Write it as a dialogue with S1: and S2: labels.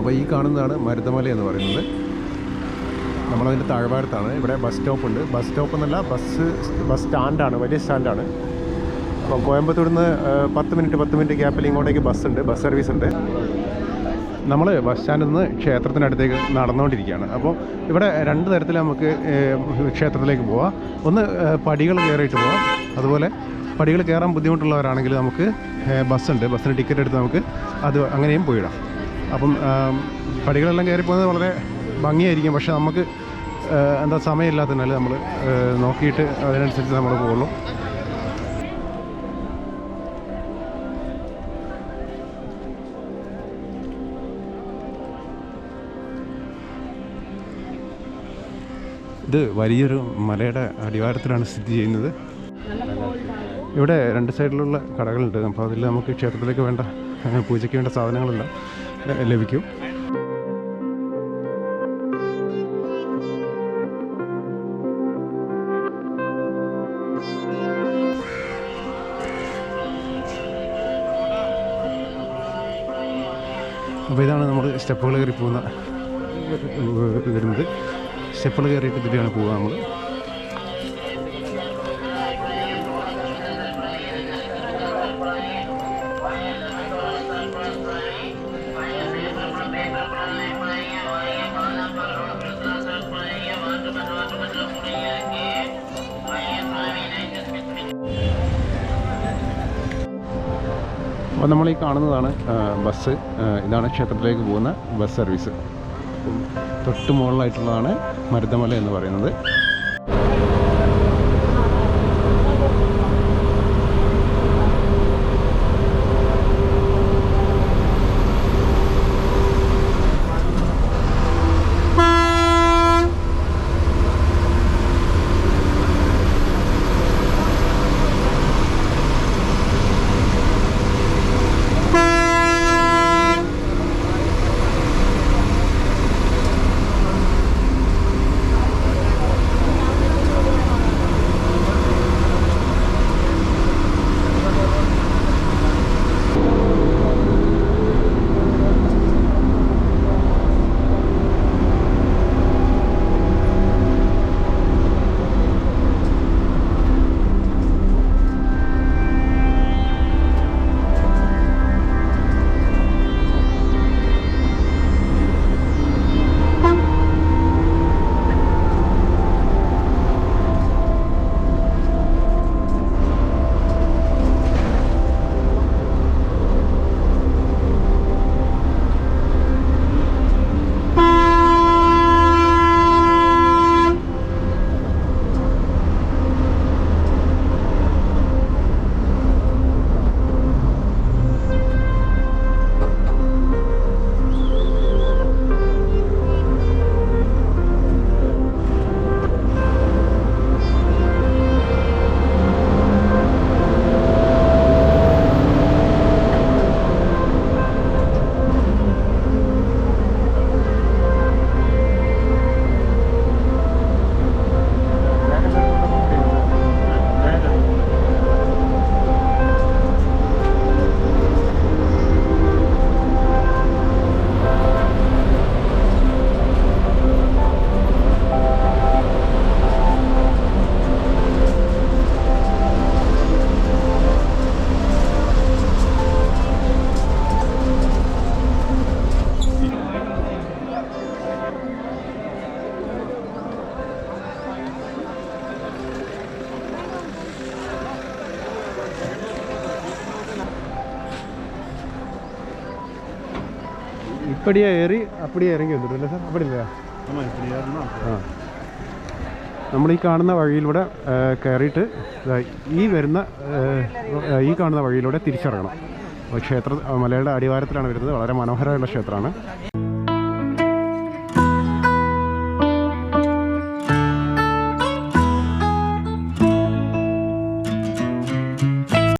S1: അപ്പോൾ ഈ കാണുന്നതാണ് മരുതമല എന്ന് പറയുന്നത്. നമ്മളതിൻ്റെ താഴ്വാരത്താണ്. ഇവിടെ ബസ് സ്റ്റോപ്പ് ഉണ്ട്. ബസ് സ്റ്റോപ്പ് എന്നല്ല, ബസ് സ്റ്റാൻഡാണ്, വലിയ സ്റ്റാൻഡാണ്. അപ്പോൾ കോയമ്പത്തൂരിൽ നിന്ന് 10 മിനിറ്റ് ഗ്യാപ്പിൽ ഇങ്ങോട്ടേക്ക് ബസ്സുണ്ട്, ബസ് സർവീസ് ഉണ്ട്. നമ്മൾ ബസ് സ്റ്റാൻഡിൽ നിന്ന് ക്ഷേത്രത്തിനടുത്തേക്ക് നടന്നുകൊണ്ടിരിക്കുകയാണ്. അപ്പോൾ ഇവിടെ 2 തരത്തിൽ നമുക്ക് ക്ഷേത്രത്തിലേക്ക് പോവാം. ഒന്ന് പടികൾ കയറിയിട്ട് പോവാം. അതുപോലെ പടികൾ കയറാൻ ബുദ്ധിമുട്ടുള്ളവരാണെങ്കിൽ നമുക്ക് ബസ്സുണ്ട്, ബസ്സിന് ടിക്കറ്റ് എടുത്ത് നമുക്ക് അത് അങ്ങനെയും പോയിടാം. അപ്പം പടികളെല്ലാം കയറി പോകുന്നത് വളരെ ഭംഗിയായിരിക്കും. പക്ഷേ നമുക്ക് എന്താ സമയമില്ലാത്തതിനാൽ നമ്മൾ നോക്കിയിട്ട് അതിനനുസരിച്ച് നമ്മൾ പോകുള്ളൂ. ഇത് വലിയൊരു മലയുടെ അടിവാരത്തിലാണ് സ്ഥിതി ചെയ്യുന്നത്. ഇവിടെ 2 സൈഡിലുള്ള കടകളുണ്ട്. അപ്പോൾ അതിൽ നമുക്ക് ക്ഷേത്രത്തിലേക്ക് വേണ്ട പൂജയ്ക്ക് വേണ്ട സാധനങ്ങളെല്ലാം ലഭിക്കും. അപ്പോൾ ഇതാണ് നമ്മൾ സ്റ്റെപ്പുകൾ കയറി പോകുന്ന വരുന്നത്. സ്റ്റെപ്പുകൾ കയറിയിട്ട് ഇതിലാണ് പോവുക നമ്മൾ. അപ്പോൾ നമ്മൾ ഈ കാണുന്നതാണ് ബസ്. ഇതാണ് ക്ഷേത്രത്തിലേക്ക് പോകുന്ന ബസ് സർവീസ്. തൊട്ട് മുകളിലായിട്ടുള്ളതാണ് മരുതമല എന്ന് പറയുന്നത്. இப்படியே ஏறி அப்படியே இறங்கி வந்துடும் സാർ? அப்படி இல்லையா? നമ്മൾ ഈ കാണുന്ന വഴിയിലൂടെ കയറിയിട്ട് ഈ കാണുന്ന വഴിയിലൂടെ തിരിച്ചിറങ്ങണം. ക്ഷേത്ര മലയുടെ അടിവാരത്തിലാണ് വരുന്നത്. വളരെ മനോഹരമായുള്ള ക്ഷേത്രമാണ്.